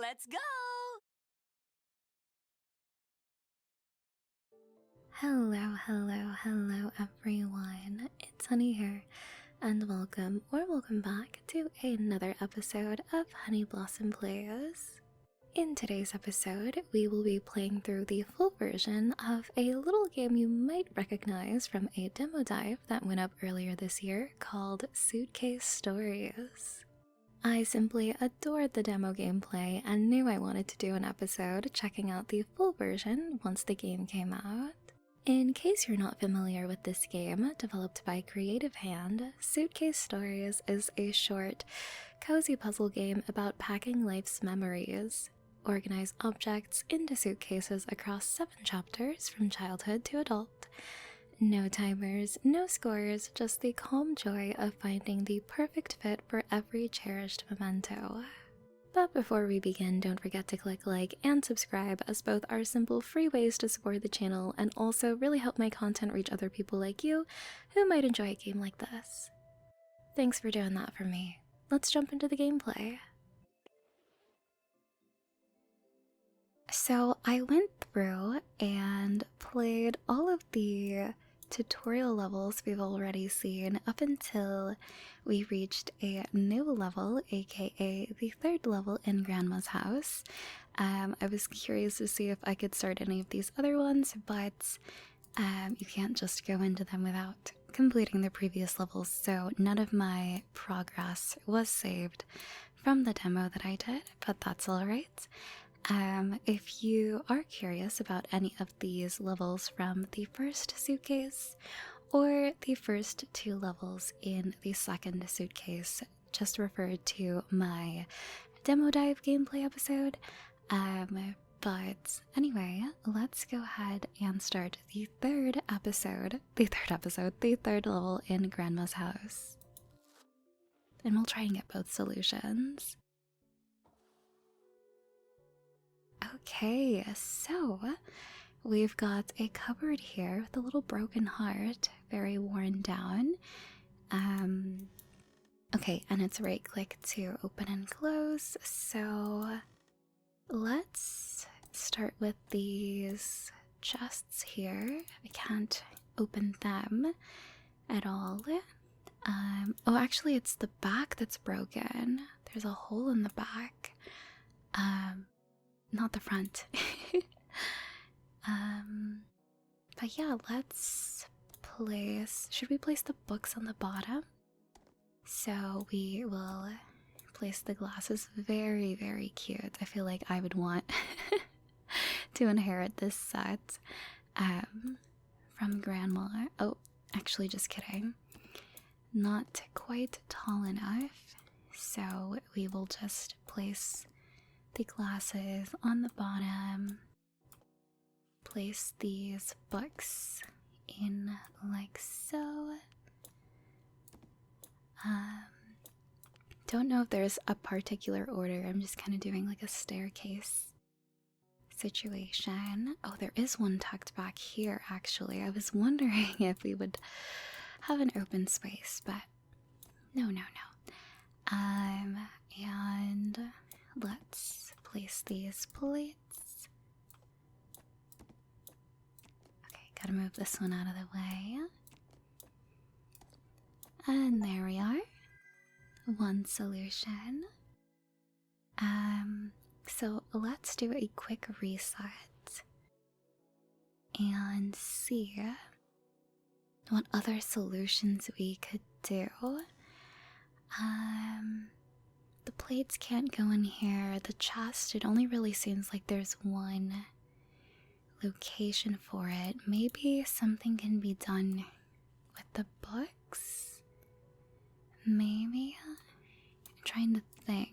Let's go! Hello everyone, it's Honey here, and welcome back to another episode of honeyblossom.biz. In today's episode, we will be playing through the full version of a little game you might recognize from a demo dive that went up earlier this year called Suitcase Stories. I simply adored the demo gameplay and knew I wanted to do an episode checking out the full version once the game came out. In case you're not familiar with this game, developed by Creative Hand, Suitcase Stories is a short, cozy puzzle game about packing life's memories. Organize objects into suitcases across 7 chapters from childhood to adult. No timers, no scores, just the calm joy of finding the perfect fit for every cherished memento. But before we begin, don't forget to click like and subscribe, as both are simple free ways to support the channel and also really help my content reach other people like you who might enjoy a game like this. Thanks for doing that for me. Let's jump into the gameplay. So I went through and played all of the tutorial levels we've already seen up until we reached a new level, aka the 3rd level in Grandma's house. I was curious to see if I could start any of these other ones, but you can't just go into them without completing the previous levels, so none of my progress was saved from the demo that I did, but that's alright. If you are curious about any of these levels from the first suitcase or the first 2 levels in the 2nd suitcase, just refer to my demo dive gameplay episode. But anyway, let's go ahead and start the 3rd level in Grandma's house. And we'll try and get both solutions. Okay, so we've got a cupboard here with a little broken heart, very worn down. Okay, and it's right click to open and close, so let's start with these chests here. I can't open them at all. Oh, actually it's the back that's broken. There's a hole in the back. Not the front. But yeah, let's should we place the books on the bottom? So we will place the glasses. Very, very cute. I feel like I would want to inherit this set from Grandma. Oh, actually, just kidding. Not quite tall enough. So we will just place the glasses on the bottom, place these books in like so. Don't know if there's a particular order. I'm just kind of doing like a staircase situation. Oh, there is one tucked back here actually. I was wondering if we would have an open space, but no. And let's place these plates. Okay, gotta move this one out of the way. And there we are. One solution. So let's do a quick reset and see what other solutions we could do. The plates can't go in here. The chest, it only really seems like there's one location for it. Maybe something can be done with the books? Maybe? I'm trying to think.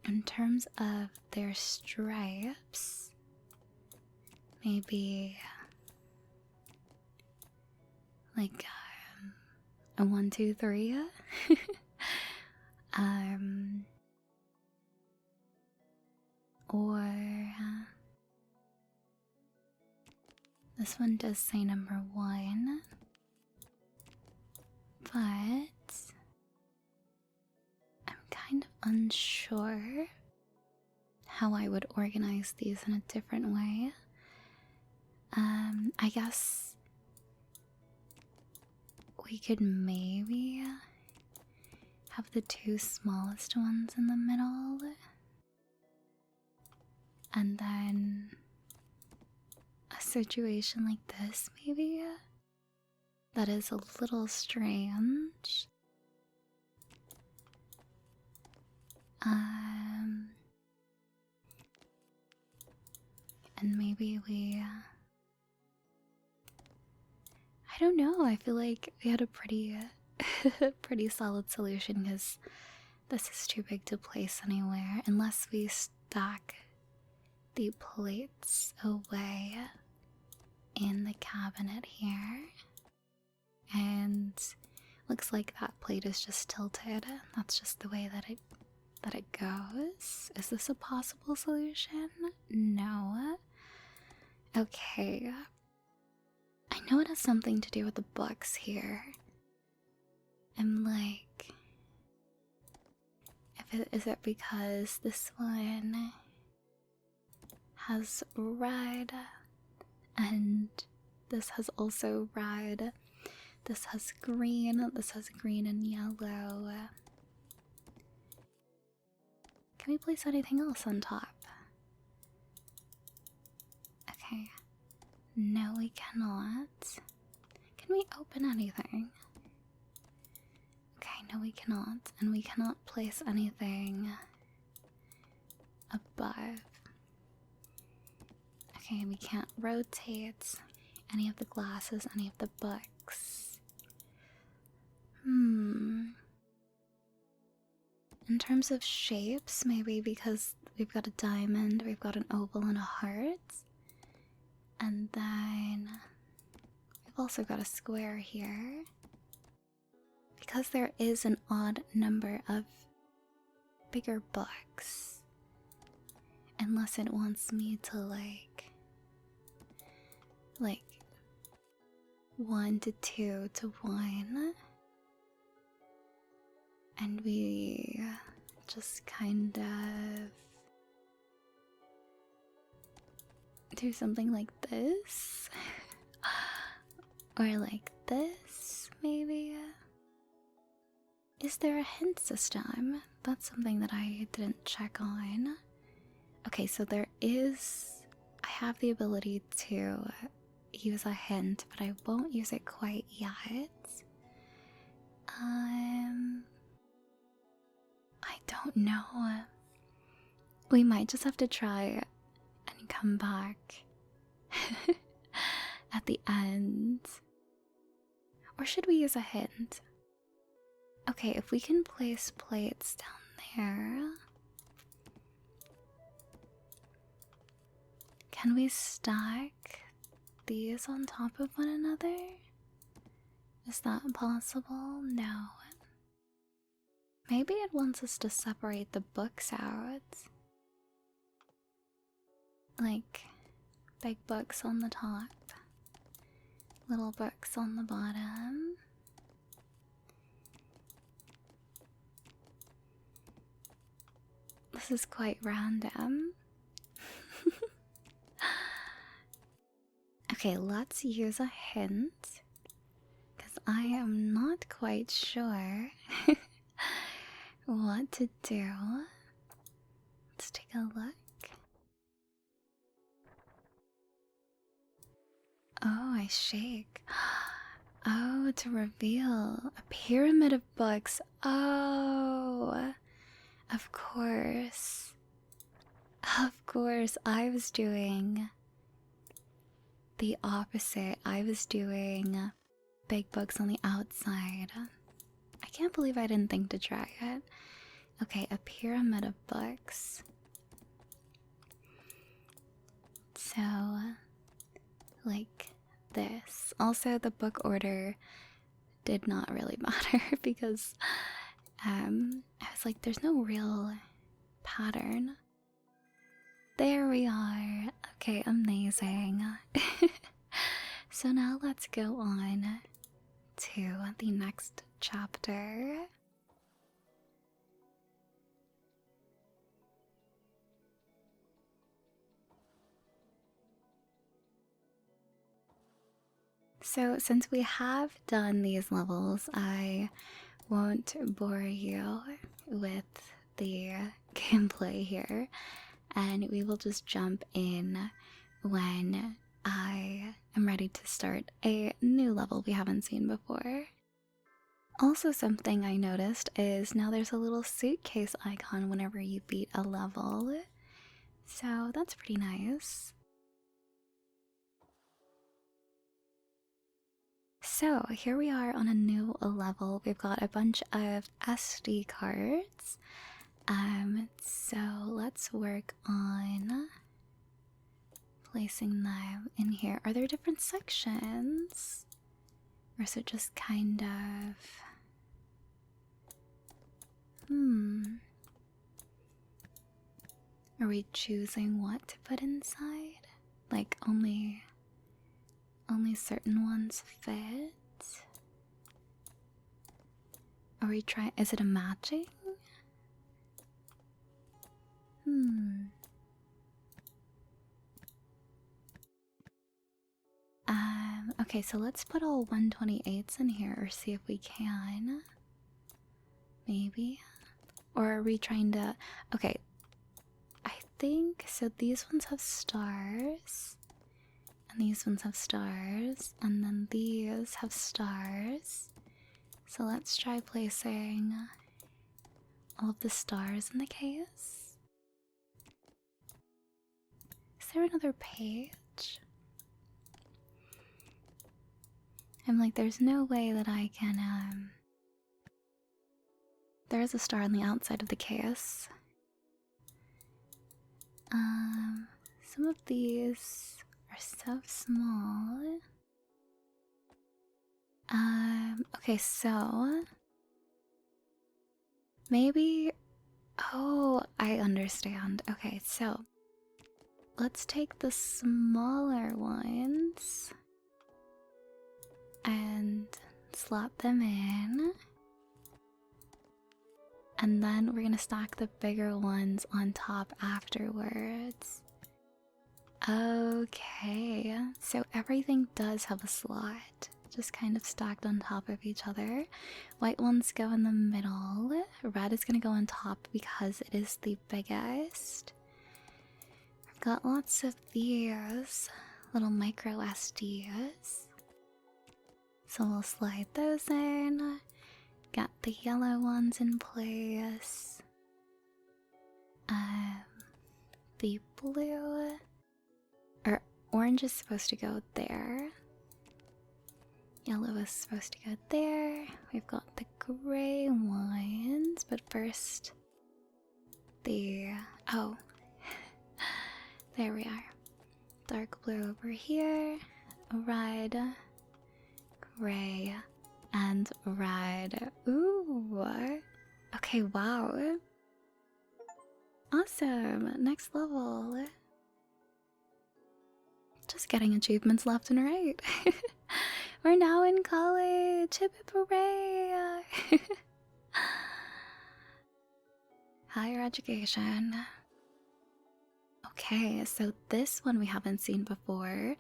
In terms of their stripes, maybe like a 1, 2, 3. Or this one does say number 1, but I'm kind of unsure how I would organize these in a different way. I guess we could maybe have the two smallest ones in the middle, and then a situation like this, maybe, that is a little strange. And maybe we, I don't know, I feel like we had a pretty, pretty solid solution because this is too big to place anywhere unless we stack the plates away in the cabinet here. And looks like that plate is just tilted. That's just the way that it goes. Is this a possible solution? No. Okay. I know it has something to do with the books here. I'm like, is it because this one has red and this has also red? This has green and yellow. Can we place anything else on top? Okay. No, we cannot. Can we open anything? Okay, no, we cannot. And we cannot place anything above. Okay, we can't rotate any of the glasses, any of the books. In terms of shapes, maybe because we've got a diamond, we've got an oval and a heart. And then we've also got a square here. Because there is an odd number of bigger books. Unless it wants me to like 1 to 2 to 1. And we just kind of do something like this. Or like this, maybe. Is there a hint system? That's something that I didn't check on. Okay, so there is. I have the ability to use a hint, but I won't use it quite yet. I don't know. We might just have to try and come back at the end. Or should we use a hint? Okay, if we can place plates down there. Can we stack these on top of one another? Is that possible? No. Maybe it wants us to separate the books out. Like, big books on the top, little books on the bottom. This is quite random. Okay, let's use a hint, because I am not quite sure what to do. Let's take a look. Oh, I shake. Oh, to reveal a pyramid of books. Oh, of course. Of course, I was doing the opposite. I was doing big books on the outside. I can't believe I didn't think to try it. Okay, a pyramid of books. So, like this. Also, the book order did not really matter because I was like, there's no real pattern. There we are. Okay, amazing. So now let's go on to the next chapter. So since we have done these levels, I won't bore you with the gameplay here, and we will just jump in when I am ready to start a new level we haven't seen before. Also, something I noticed is now there's a little suitcase icon whenever you beat a level, so that's pretty nice. So here we are on a new level. We've got a bunch of SD cards. So let's work on placing them in here. Are there different sections? Or is it just kind of... Are we choosing what to put inside? Like only certain ones fit? Are we trying... Is it a matching? Okay, so let's put all 128s in here, or see if we can. Maybe. Or are we trying to... Okay, I think... So these ones have stars. And these ones have stars. And then these have stars. So let's try placing all of the stars in the case. Is there another page? I'm like, there's no way that I can, There's a star on the outside of the case. Some of these are so small. Okay, so... Maybe... Oh, I understand. Okay, so... Let's take the smaller ones and slot them in, and then we're gonna stack the bigger ones on top afterwards. Okay, so everything does have a slot, just kind of stacked on top of each other. White ones go in the middle, red is gonna go on top because it is the biggest. I've got lots of these little micro SDs. So we'll slide those in. Got the yellow ones in place. The blue... Or orange is supposed to go there. Yellow is supposed to go there. We've got the gray ones, but first... Oh. There we are. Dark blue over here. Red... Gray and red. Ooh. Okay, wow. Awesome. Next level. Just getting achievements left and right. We're now in college. Hip hip hooray. Higher education. Okay, so this one we haven't seen before.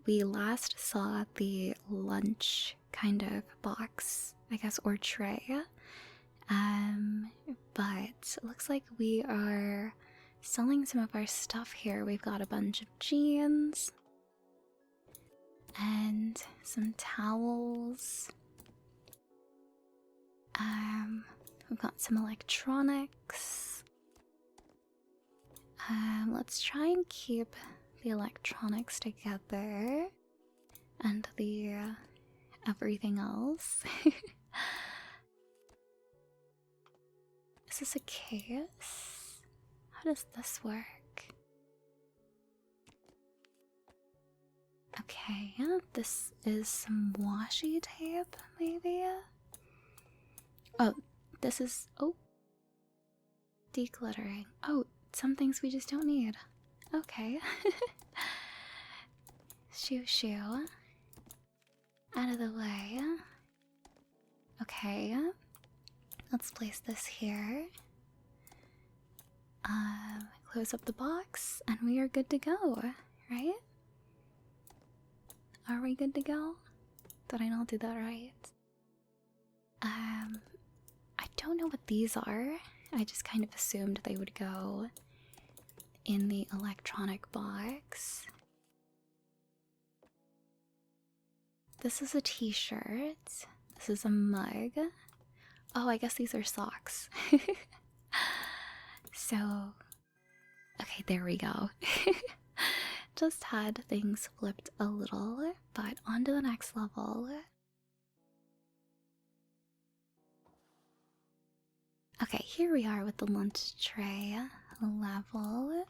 We last saw the lunch kind of box, I guess, or tray. But it looks like we are selling some of our stuff here. We've got a bunch of jeans and some towels. We've got some electronics. Let's try and keep the electronics together and the everything else. Is this a case? How does this work? Okay, this is some washi tape, maybe? Oh, this is... Oh. Decluttering. Oh, some things we just don't need. Okay. Shoo. Out of the way. Okay. Let's place this here. Close up the box, and we are good to go, right? Are we good to go? Did I not do that right? I don't know what these are. I just kind of assumed they would go in the electronic box. This is a t-shirt. This is a mug. Oh, I guess these are socks. So, okay, there we go. Just had things flipped a little, but on to the next level. Okay, here we are with the lunch tray level.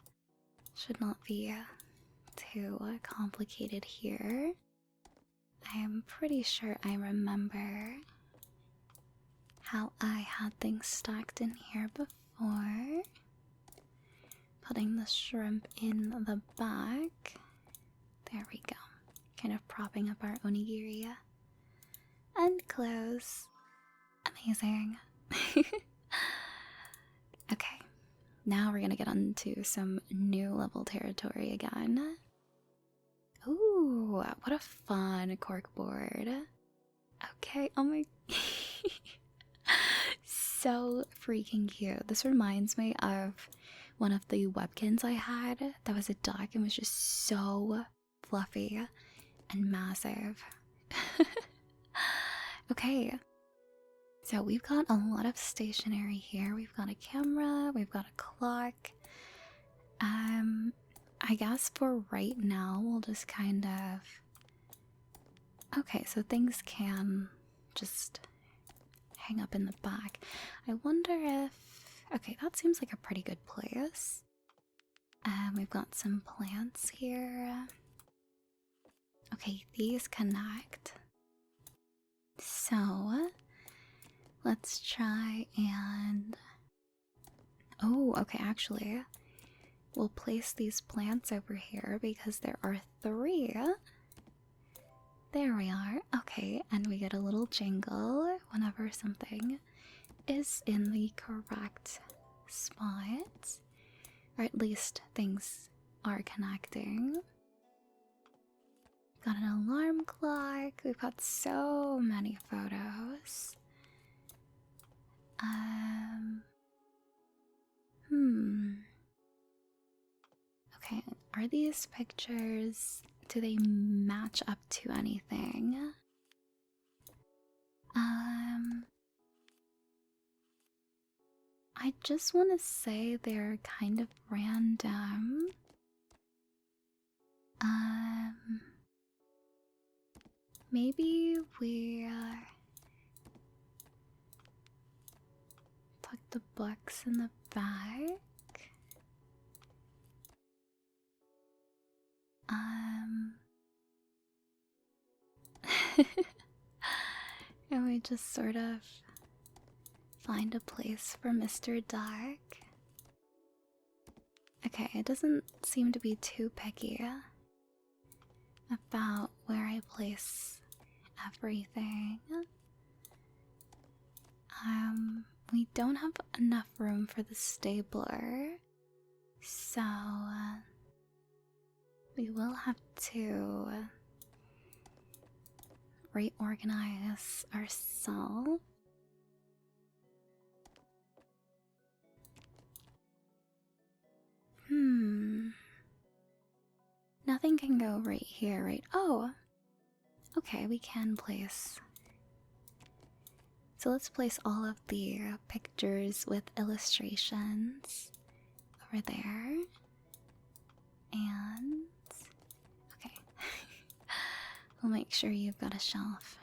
Should not be too complicated here. I'm pretty sure I remember how I had things stacked in here before. Putting the shrimp in the back. There we go. Kind of propping up our onigiri. And close. Amazing. Okay, now we're gonna get onto some new level territory again. Ooh, what a fun corkboard. Okay, oh my... So freaking cute. This reminds me of one of the webkins I had that was a duck and was just so fluffy and massive. Okay, so we've got a lot of stationery here. We've got a camera, we've got a clock. I guess for right now we'll just kind of... Okay, so things can just hang up in the back. I wonder if... Okay, that seems like a pretty good place. We've got some plants here. Okay, these connect. So, let's try and... Oh, okay, actually, we'll place these plants over here because there are 3. There we are. Okay, and we get a little jingle whenever something is in the correct spot. Or at least things are connecting. Got an alarm clock. We've got so many photos. Okay, are these pictures, do they match up to anything? I just want to say they're kind of random. Maybe we tuck the books in the back. And we just sort of find a place for Mr. Dark. Okay, it doesn't seem to be too picky about where I place everything. We don't have enough room for the stapler, so we will have to reorganize ourselves. Nothing can go right here, right? Oh, okay, we can place. So let's place all of the pictures with illustrations over there. And, okay. We'll make sure you've got a shelf.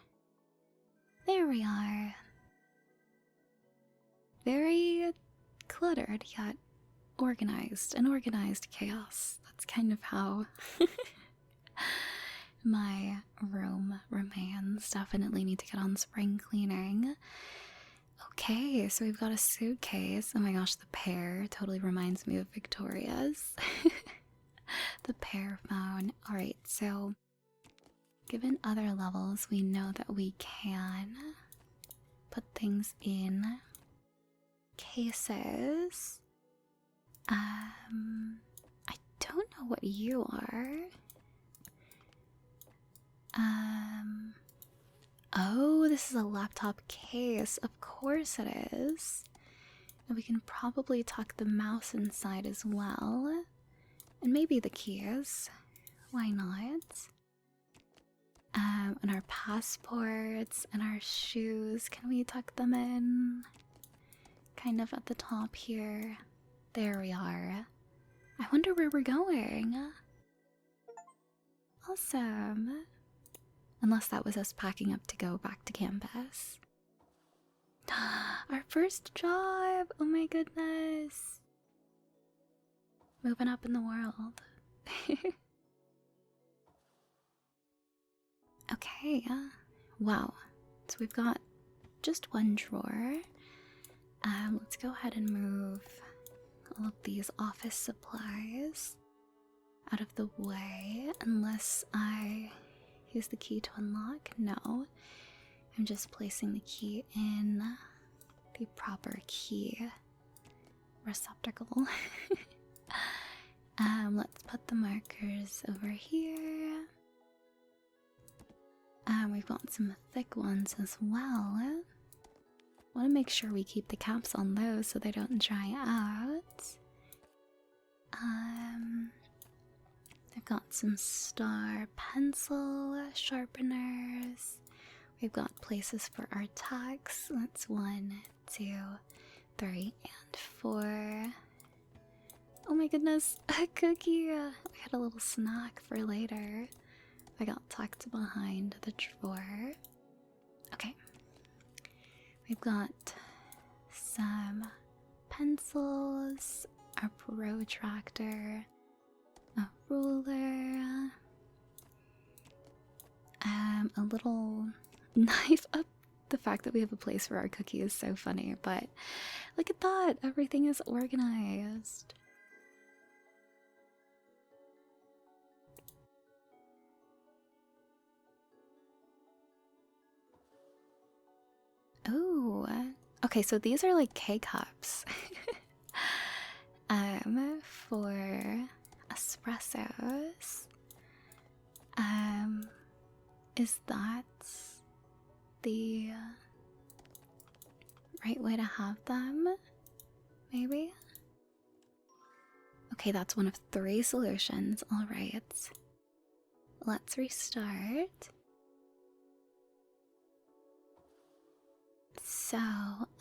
There we are. Very cluttered, yet organized. An organized chaos. That's kind of how my room remains. Definitely need to get on spring cleaning. Okay, so we've got a suitcase. Oh my gosh, the pear totally reminds me of Victoria's. The pear phone. Alright, so given other levels, we know that we can put things in cases. I don't know what you are. Oh, this is a laptop case. Of course it is. And we can probably tuck the mouse inside as well. And maybe the keys. Why not? And our passports and our shoes. Can we tuck them in? Kind of at the top here. There we are. I wonder where we're going. Awesome. Unless that was us packing up to go back to campus. Our first job! Oh my goodness! Moving up in the world. Okay, wow. So we've got just one drawer. Let's go ahead and move all of these office supplies out of the way, unless I use the key to unlock. No, I'm just placing the key in the proper key receptacle. Let's put the markers over here. We've got some thick ones as well. Want to make sure we keep the caps on those so they don't dry out. I've got some star pencil sharpeners. We've got places for our tags. That's 1, 2, 3, and 4. Oh my goodness, a cookie! I had a little snack for later. I got tucked behind the drawer. Okay. We've got some pencils, a protractor, a ruler, a little knife. Up. The fact that we have a place for our cookie is so funny, but look at that! Everything is organized. Oh, okay, so these are like K-cups. For espressos. Is that the right way to have them? Maybe? Okay, that's one of 3 solutions. Alright. Let's restart. So,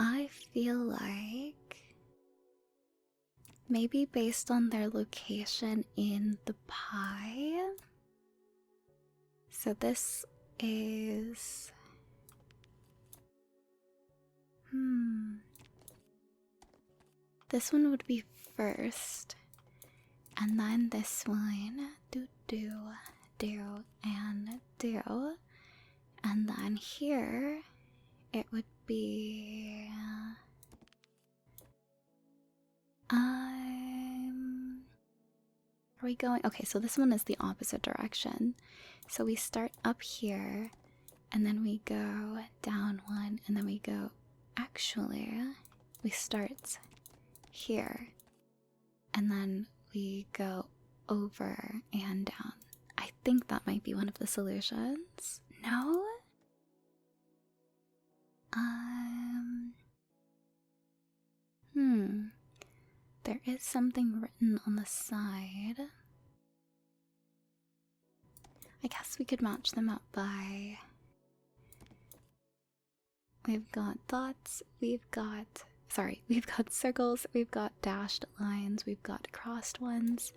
I feel like maybe based on their location in the pie. So this is... This one would be first. And then this one. Do, and do. And then here, it would be... Are we going? Okay, so this one is the opposite direction. So we start up here, and then we go down 1, and then we go... Actually, we start here, and then we go over and down. I think that might be one of the solutions. No? There is something written on the side. I guess we could match them up by... We've got dots, we've got circles, we've got dashed lines, we've got crossed ones,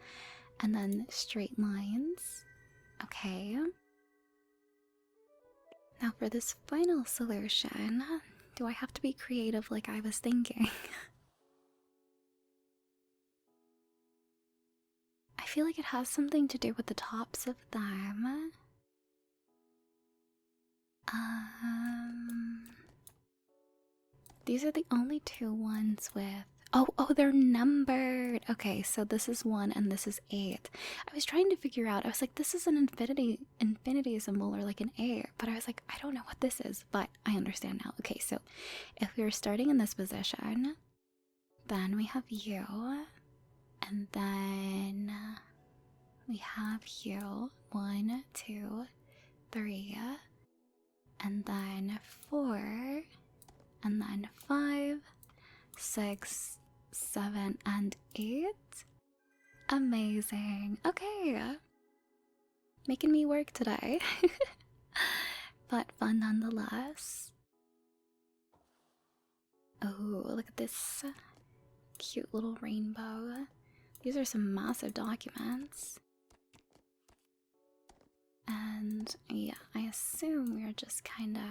and then straight lines. Okay. Now for this final solution, do I have to be creative like I was thinking? I feel like it has something to do with the tops of them. These are the only 2 ones with... Oh, they're numbered! Okay, so this is 1 and this is 8. I was trying to figure out, I was like, this is an infinity symbol or like an 8, but I was like, I don't know what this is, but I understand now. Okay, so if we were starting in this position, then we have you, and then we have you. 1, 2, 3. and then 4, and then 5, 6, 7, and 8. Amazing. Okay. Making me work today. But fun nonetheless. Oh, look at this cute little rainbow. These are some massive documents. And yeah, I assume we're just kind of,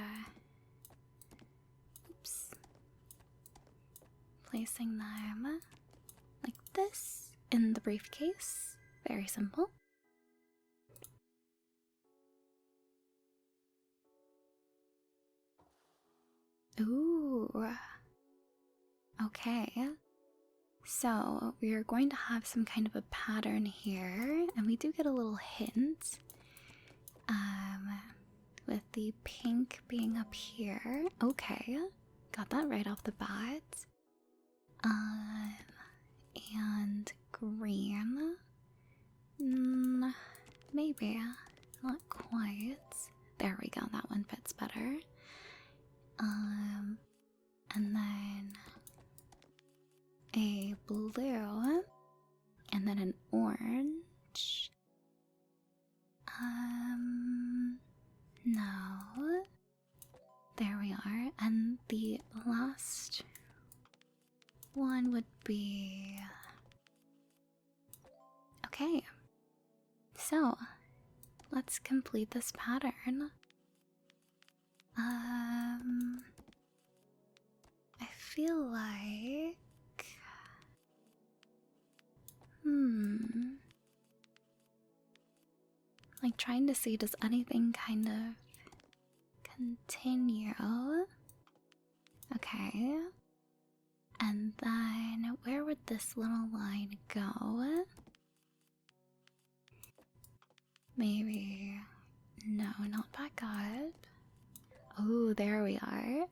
placing them like this in the briefcase. Very simple. Ooh. Okay. So we are going to have some kind of a pattern here, and we do get a little hint. With the pink being up here. Okay. Got that right off the bat. And green. Maybe. Not quite. There we go, that one fits better. And then a blue. And then an orange. No. There we are. And the last one would be... Okay. So, let's complete this pattern. I feel like... Like trying to see, does anything kind of continue? Okay. And then where would this little line go? Maybe. No, not back up. Oh, there we are.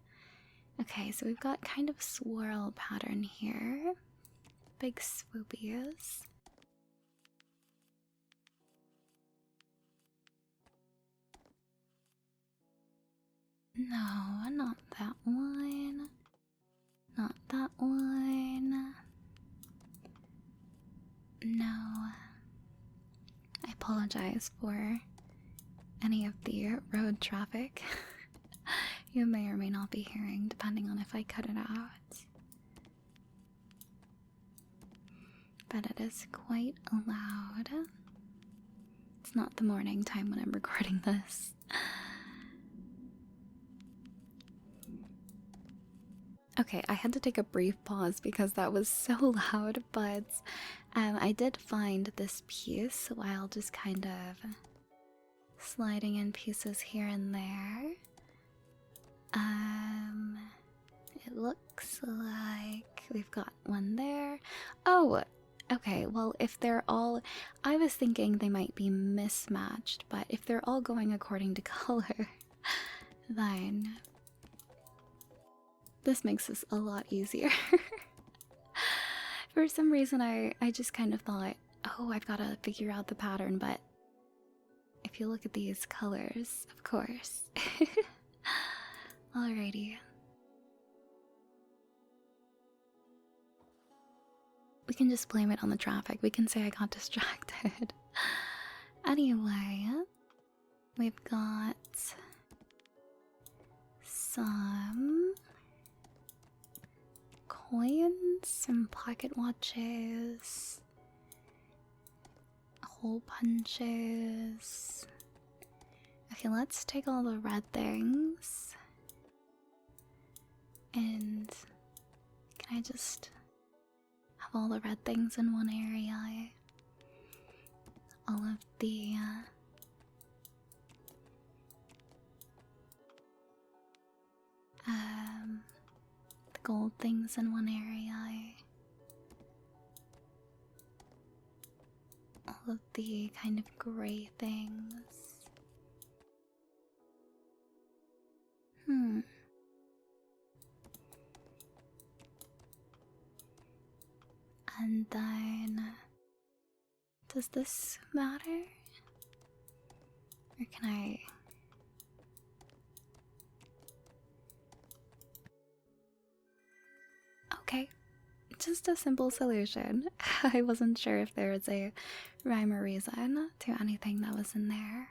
Okay, so we've got kind of swirl pattern here. Big swoopies. No, not that one. Not that one. No. I apologize for any of the road traffic you may or may not be hearing, depending on if I cut it out. But it is quite loud. It's not the morning time when I'm recording this. Okay, I had to take a brief pause because that was so loud, but I did find this piece while just kind of sliding in pieces here and there. It looks like we've got one there. Oh, okay, well, if they're all... I was thinking they might be mismatched, but if they're all going according to color, then this makes this a lot easier. For some reason, I just kind of thought, oh, I've got to figure out the pattern, but if you look at these colors, of course. Alrighty. We can just blame it on the traffic. We can say I got distracted. Anyway, we've got some coins, some pocket watches, hole punches. Okay, let's take all the red things. And can I just have all the red things in one area? All of the gold things in one area. All of the kind of gray things. And then, does this matter? Or can I Okay, just a simple solution. I wasn't sure if there was a rhyme or reason to anything that was in there.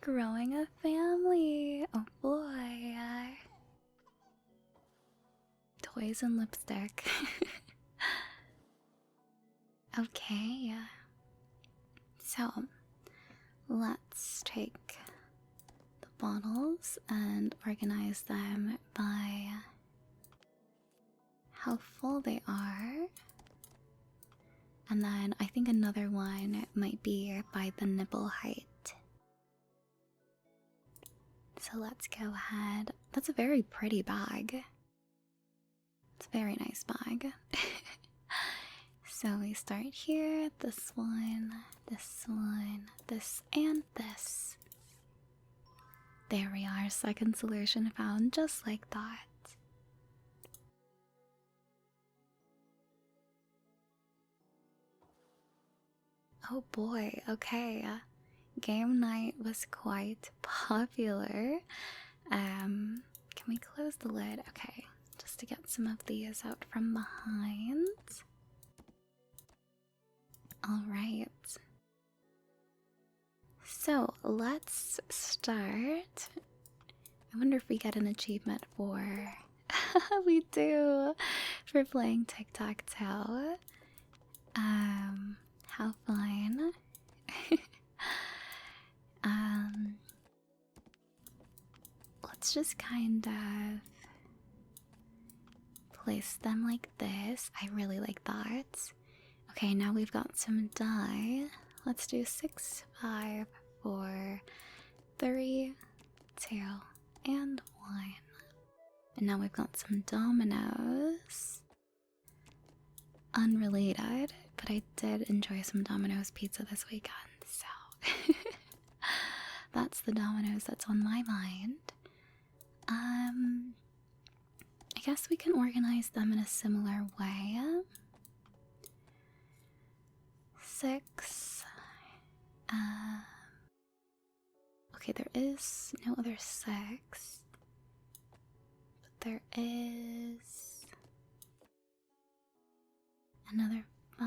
Growing a family. Oh boy. Toys and lipstick. Okay. So, let's take the bottles and organize them by how full they are. And then I think another one might be by the nipple height. So let's go ahead. That's a very pretty bag. It's a very nice bag. So we start here, this one, this, and this. There we are, second solution found, just like that. Oh boy, okay. Game night was quite popular. Can we close the lid? Okay, just to get some of these out from behind. Alright. So, let's start. I wonder if we get an achievement for... we do! For playing tic-tac-toe. How fun. Let's just kind of place them like this. I really like that. Okay, now we've got some die. Let's do 6, 5, 4, 3, 2, and 1. And now we've got some dominoes. Unrelated, but I did enjoy some Domino's pizza this weekend, so that's the Domino's that's on my mind. I guess we can organize them in a similar way. 6. Okay, there is no other 6, but there is another 5.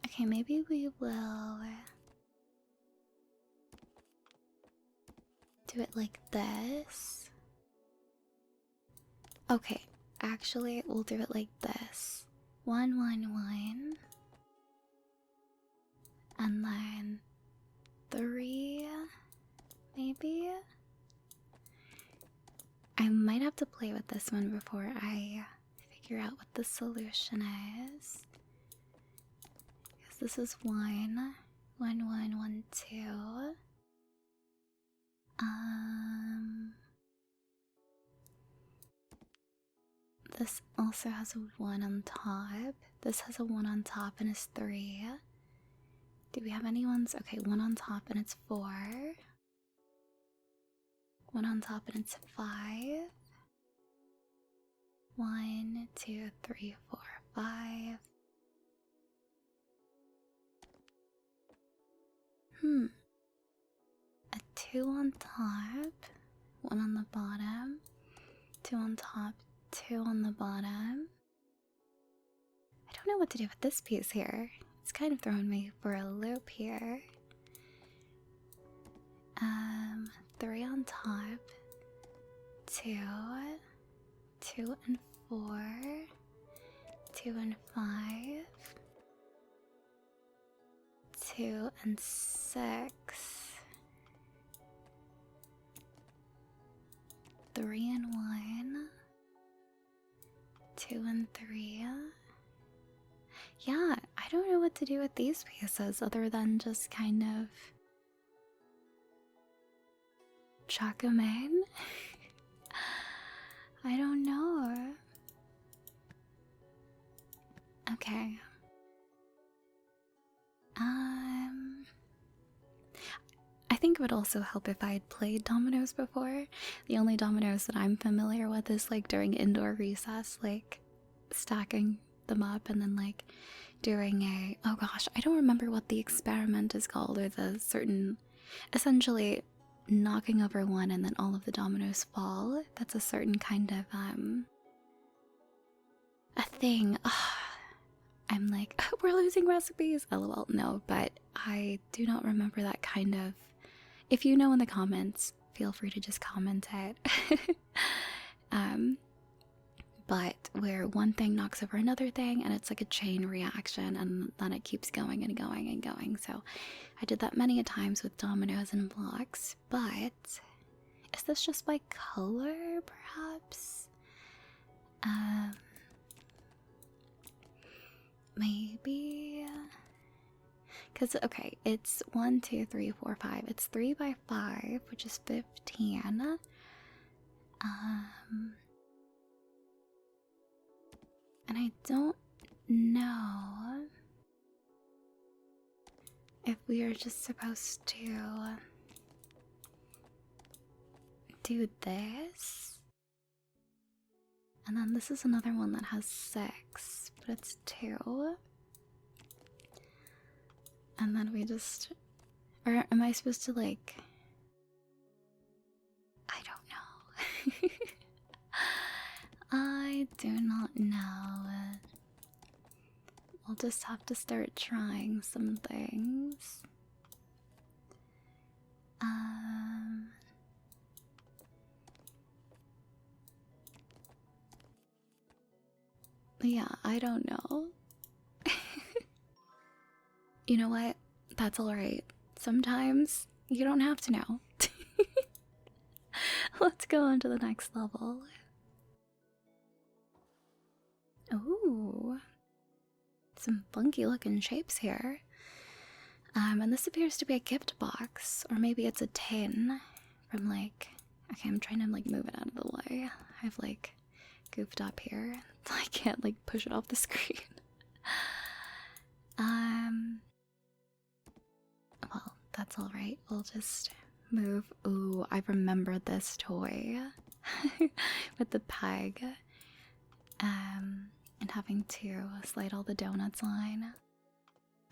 Okay, maybe we will do it like this. Okay, actually, we'll do it like this. 1, 1, 1. And then 3, maybe? I might have to play with this one before I figure out what the solution is. Because this is 1, 1, 1, 1, 2. This also has a 1 on top. This has a 1 on top and is 3. Do we have any ones? Okay, 1 on top and it's 4. 1 on top and it's 5. 1, 2, 3, 4, 5. A 2 on top, 1 on the bottom, 2 on top, 2 on the bottom. I don't know what to do with this piece here. It's kind of throwing me for a loop here. 3 on top, 2, 2 and 4, 2 and 5, 2 and 6, 3 and 1, 2 and 3. Yeah, I don't know what to do with these pieces other than just kind of chuck them in. I don't know. Okay. I think it would also help if I had played dominoes before. The only dominoes that I'm familiar with is like during indoor recess, like stacking them up and then like doing oh gosh, I don't remember what the experiment is called, or the certain, essentially knocking over one and then all of the dominoes fall. That's a certain kind of a thing. I'm like, we're losing recipes, lol. No, but I do not remember that kind of. If you know in the comments, feel free to just comment it. But where one thing knocks over another thing and it's like a chain reaction, and then it keeps going and going and going. So I did that many a times with dominoes and blocks. But is this just by color, perhaps? Maybe, because okay, it's 1 2 3 4 5. It's 3 by 5, which is 15. And I don't know if we are just supposed to do this. And then this is another one that has 6, but it's 2. And then we just, or am I supposed to like, I don't know. I do not know. We'll just have to start trying some things. Yeah, I don't know. You know what? That's alright. Sometimes you don't have to know. Let's go on to the next level. Ooh, some funky looking shapes here. And this appears to be a gift box, or maybe it's a tin from like, okay, I'm trying to like move it out of the way. I've like goofed up here. I can't like push it off the screen. Well, that's all right. We'll just move. Ooh, I remember this toy with the peg. And having to slide all the donuts on.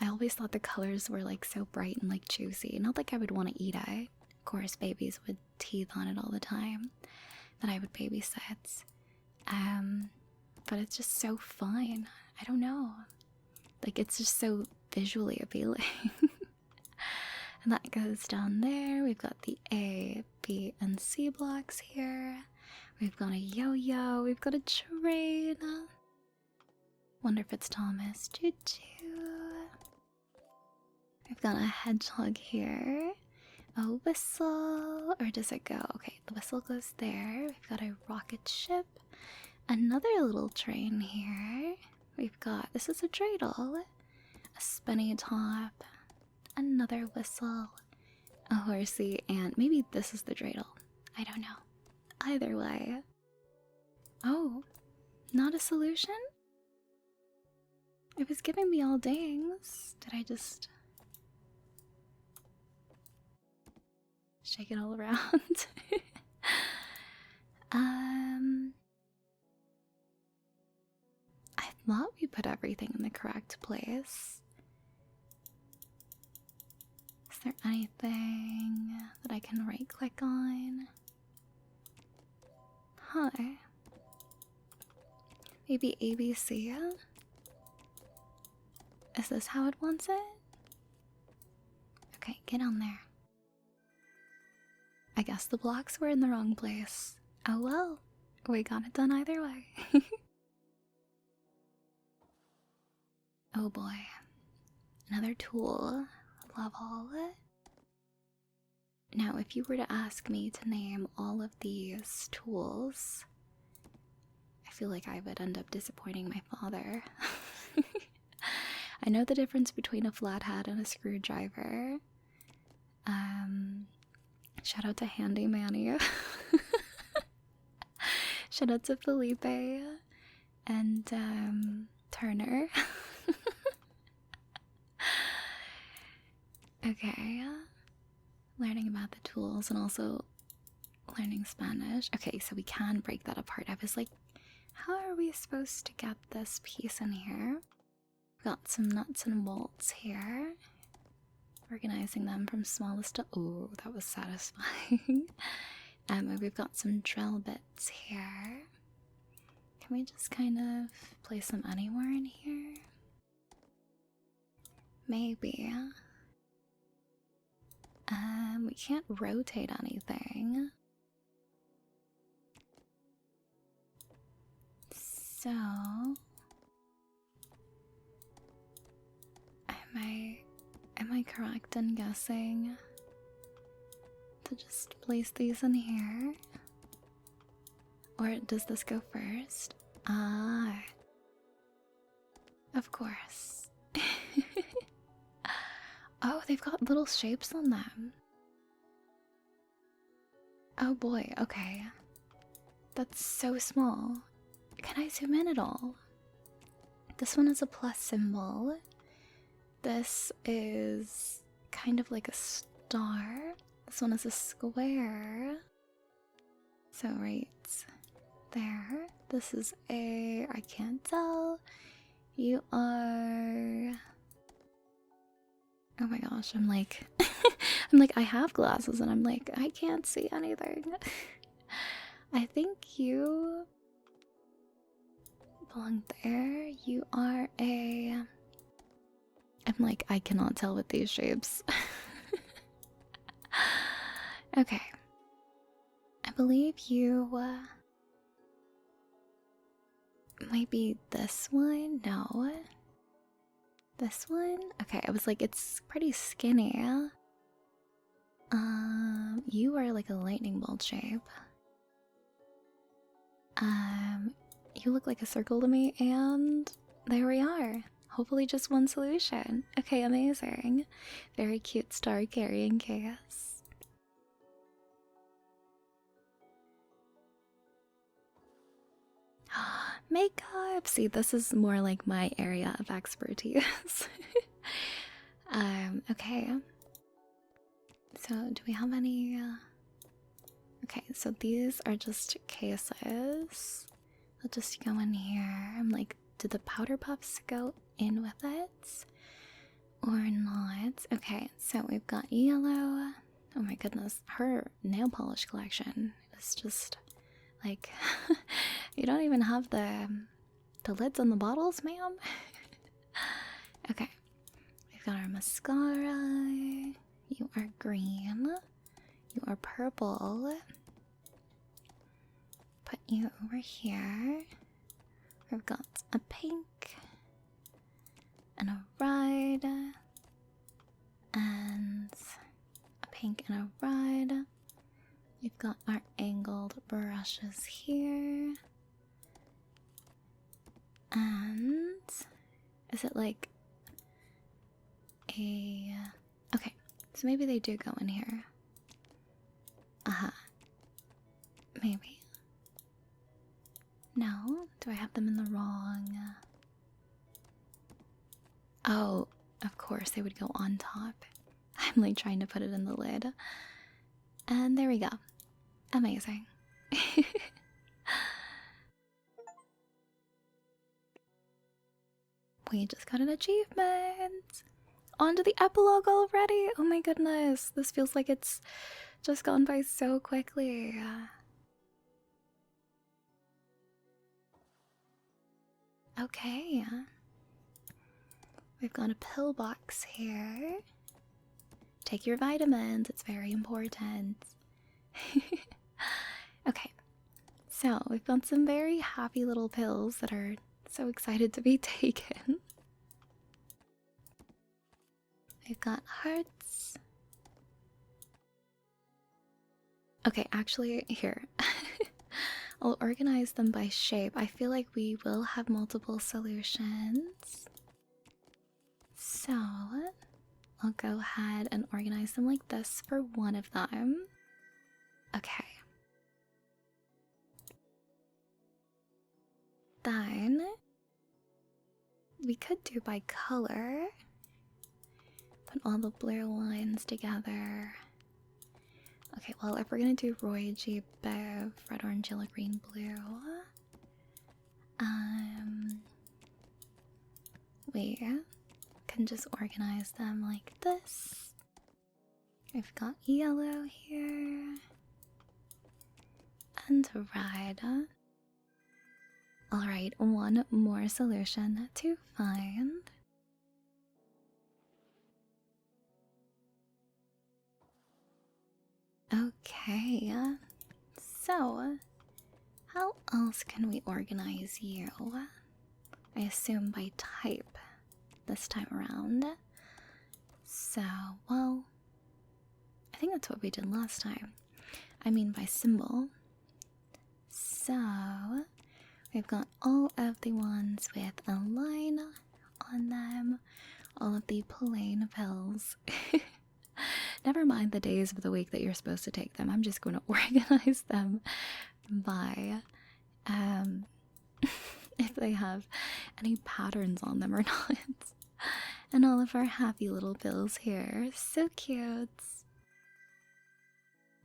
I always thought the colors were like so bright and like juicy. Not like I would want to eat it. Of course, babies would teeth on it all the time that I would babysit. But it's just so fun. I don't know. Like, it's just so visually appealing. And that goes down there. We've got the A, B, and C blocks here. We've got a yo-yo. We've got a train. Wonder if it's Thomas. Choo-choo. We've got a hedgehog here. A whistle. Or does it go? Okay, the whistle goes there. We've got a rocket ship. Another little train here. We've got, this is a dreidel. A spinny top. Another whistle. A horsey. And maybe this is the dreidel. I don't know. Either way. Oh, not a solution? It was giving me all dings. Did I just shake it all around? I thought we put everything in the correct place. Is there anything that I can right click on? Hi. Maybe ABC? Is this how it wants it? Okay, get on there. I guess the blocks were in the wrong place. Oh well, we got it done either way. Oh boy. Another tool level. Now, if you were to ask me to name all of these tools, I feel like I would end up disappointing my father. I know the difference between a flathead and a screwdriver. Shout out to Handy Manny. Shout out to Felipe and Turner. Okay, learning about the tools and also learning Spanish. Okay, so we can break that apart. I was like, how are we supposed to get this piece in here? Got some nuts and bolts here. Organizing them from smallest to... Oh, that was satisfying. We've got some drill bits here. Can we just kind of place them anywhere in here? Maybe. We can't rotate anything. So... Am I correct in guessing to just place these in here? Or does this go first? Ah, of course. Oh, they've got little shapes on them. Oh boy, okay. That's so small. Can I zoom in at all? This one is a plus symbol. This is kind of like a star. This one is a square. So right there. This is a... I can't tell. You are... Oh my gosh, I'm like... I'm like, I have glasses and I'm like, I can't see anything. I think you belong there. You are a... I'm like, I cannot tell with these shapes. Okay. I believe you might be this one. No. This one? Okay, I was like, it's pretty skinny. You are like a lightning bolt shape. You look like a circle to me, and there we are. Hopefully just one solution. Okay, amazing. Very cute star carrying case. Makeup! See, this is more like my area of expertise. Okay. So, do we have any... Okay, so these are just cases. They'll just go in here. I'm like, do the powder puffs go in with it? Or not? Okay, so we've got yellow. Oh my goodness, her nail polish collection is just like... You don't even have the lids on the bottles, ma'am? Okay, we've got our mascara. You are green. You are purple. Put you over here. We've got a pink and a red and a pink and a red. We've got our angled brushes here. And is it like a... Okay, so maybe they do go in here. Maybe. No? Do I have them in the wrong... Oh, of course they would go on top. I'm like trying to put it in the lid. And there we go. Amazing. We just got an achievement! On to the epilogue already! Oh my goodness, this feels like it's just gone by so quickly. Okay. We've got a pill box here. Take your vitamins, it's very important. Okay, so we've got some very happy little pills that are so excited to be taken. We've got hearts. Okay, actually, here. I'll organize them by shape. I feel like we will have multiple solutions. So, I'll go ahead and organize them like this for one of them. Okay. Then, we could do by color. Put all the blue lines together. Okay, well, if we're gonna do Roy G. Bev, red, orange, yellow, green, blue, We can just organize them like this. We've got yellow here and red. Alright, one more solution to find. Okay, so how else can we organize you? I assume by type this time around. So, well, I think that's what we did last time. I mean by symbol. So, we've got all of the ones with a line on them, all of the plain pills. Never mind the days of the week that you're supposed to take them. I'm just going to organize them by if they have any patterns on them or not. And all of our happy little pills here. So cute.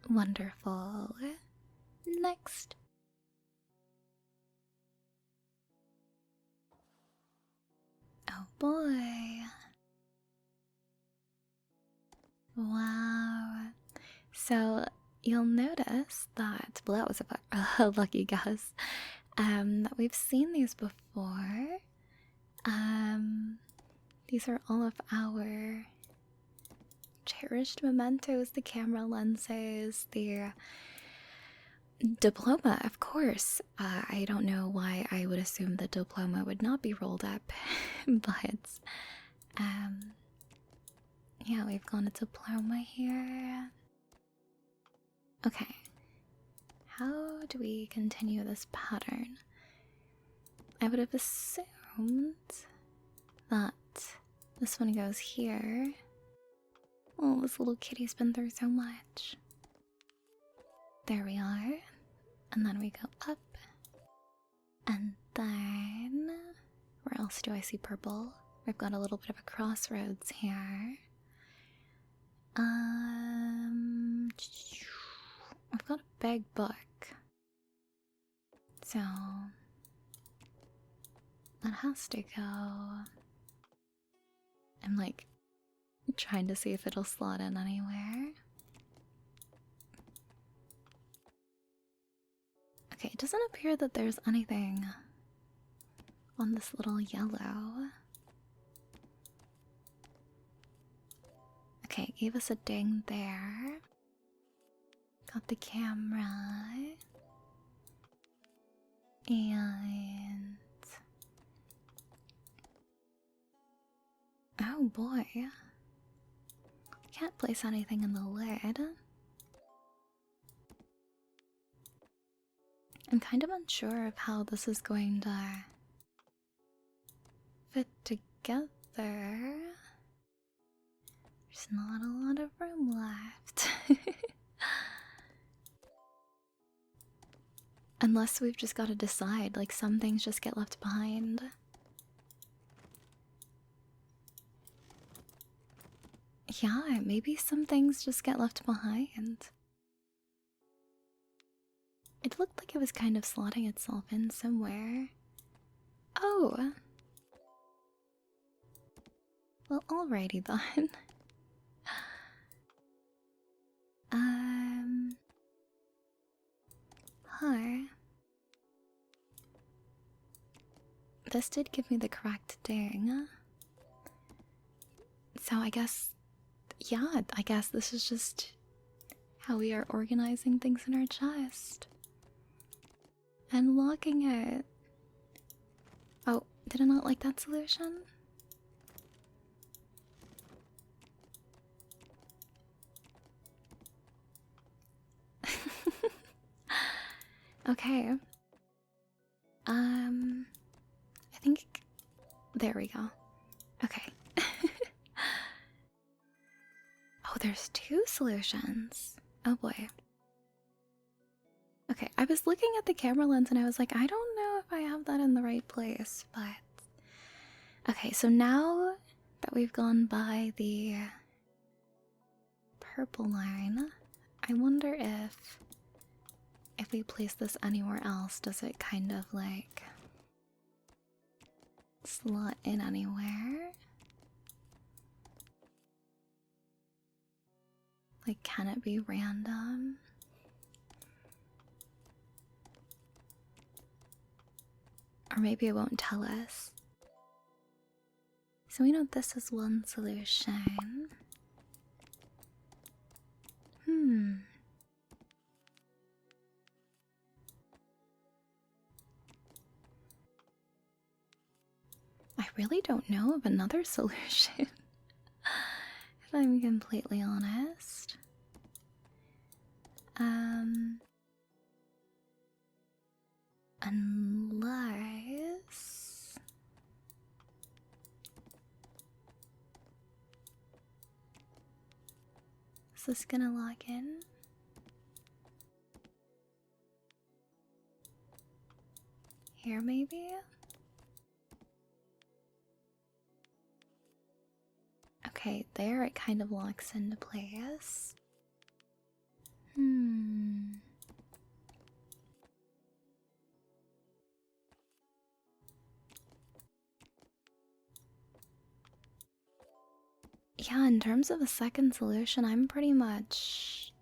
Wonderful. Next. Oh boy. Wow. So you'll notice that, well, that was a lucky guess, that we've seen these before. These are all of our cherished mementos, the camera lenses, the diploma, of course. I don't know why I would assume the diploma would not be rolled up, but yeah, we've got a diploma here. Okay, how do we continue this pattern? I would have assumed that this one goes here. Oh, this little kitty's been through so much. There we are. And then we go up. And then, where else do I see purple? We've got a little bit of a crossroads here. I've got a big book. So, that has to go. I'm like trying to see if it'll slot in anywhere. Okay, it doesn't appear that there's anything on this little yellow. Okay, gave us a ding there. Got the camera. And oh boy. Can't place anything in the lid. I'm kind of unsure of how this is going to fit together. There's not a lot of room left. Unless we've just got to decide, like some things just get left behind. Yeah, maybe some things just get left behind. It looked like it was kind of slotting itself in somewhere. Oh! Well, alrighty then. Huh. This did give me the correct ding. So I guess, yeah, I guess this is just how we are organizing things in our chest. And locking it. Oh, did I not like that solution? Okay. I think there we go. Okay. Oh, there's two solutions. Oh boy. Okay, I was looking at the camera lens and I was like, I don't know if I have that in the right place, but okay, so now that we've gone by the purple line, I wonder if we place this anywhere else, does it kind of like slot in anywhere. Like, can it be random? Or maybe it won't tell us. So we know this is one solution. I really don't know of another solution, if I'm completely honest. Unless... Is this gonna log in? Here, maybe? Okay, there it kind of locks into place. Yeah, in terms of a second solution, I'm pretty much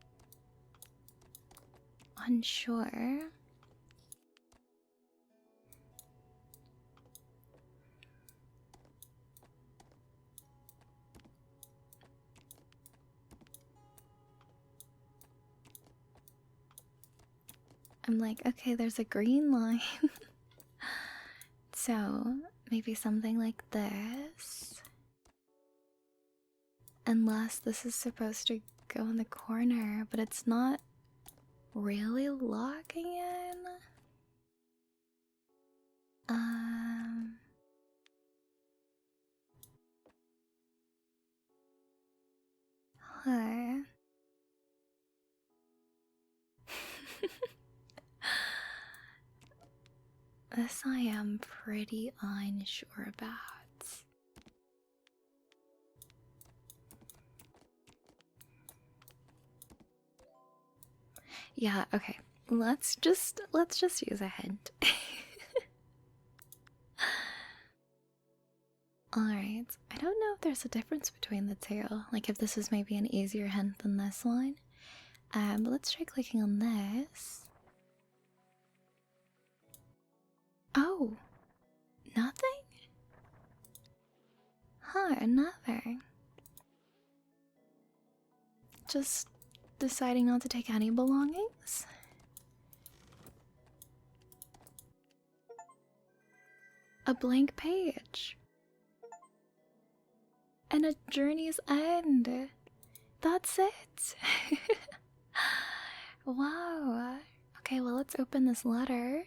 unsure. I'm like, okay, there's a green line. So, maybe something like this. Unless this is supposed to go in the corner, but it's not really locking in. Huh. This I am pretty unsure about. Yeah, okay. Let's just use a hint. Alright. I don't know if there's a difference between the two. Like if this is maybe an easier hint than this one. But let's try clicking on this. Oh, nothing? Huh, nothing. Just deciding not to take any belongings? A blank page. And a journey's end. That's it. Wow. Okay, well, let's open this letter.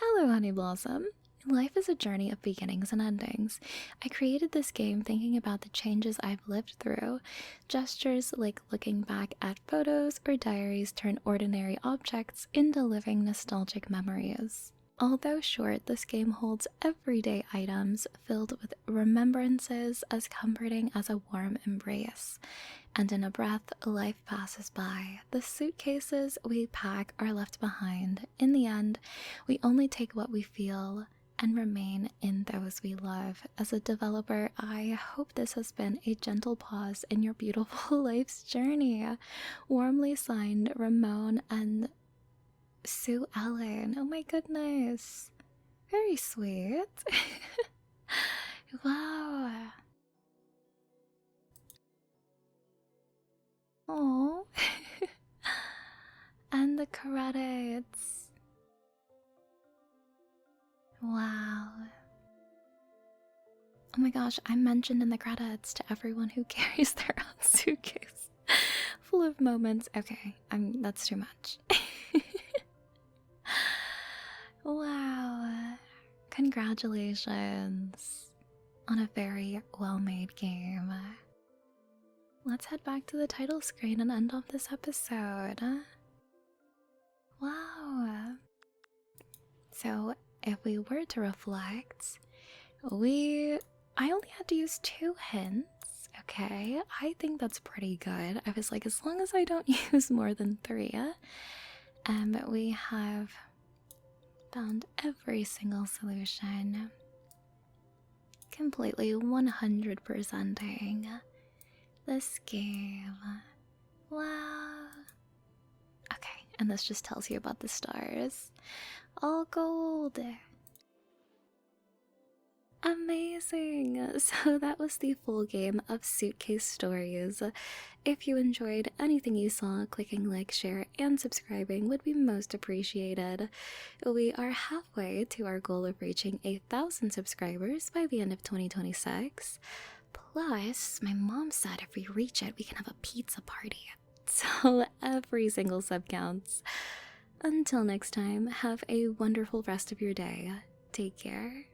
Hello, Honeyblossom. Life is a journey of beginnings and endings. I created this game thinking about the changes I've lived through. Gestures like looking back at photos or diaries turn ordinary objects into living nostalgic memories. Although short, this game holds everyday items filled with remembrances as comforting as a warm embrace. And in a breath, life passes by. The suitcases we pack are left behind. In the end, we only take what we feel and remain in those we love. As a developer, I hope this has been a gentle pause in your beautiful life's journey. Warmly signed, Ramon and Sue Ellen. Oh my goodness. Very sweet. Wow. Oh. And the credits. Wow. Oh my gosh, I'm mentioned in the credits to everyone who carries their own suitcase full of moments. Okay, that's too much. Wow. Congratulations on a very well-made game. Let's head back to the title screen and end off this episode. Wow. So, if we were to reflect, I only had to use 2 hints, okay? I think that's pretty good. I was like, as long as I don't use more than 3. But we have found every single solution. completely 100%ing this game. Wow. Okay, and this just tells you about the stars. All gold. Amazing! So that was the full game of Suitcase Stories. If you enjoyed anything you saw, clicking like, share, and subscribing would be most appreciated. We are halfway to our goal of reaching 1,000 subscribers by the end of 2026. Plus, my mom said if we reach it, we can have a pizza party. So every single sub counts. Until next time, have a wonderful rest of your day. Take care.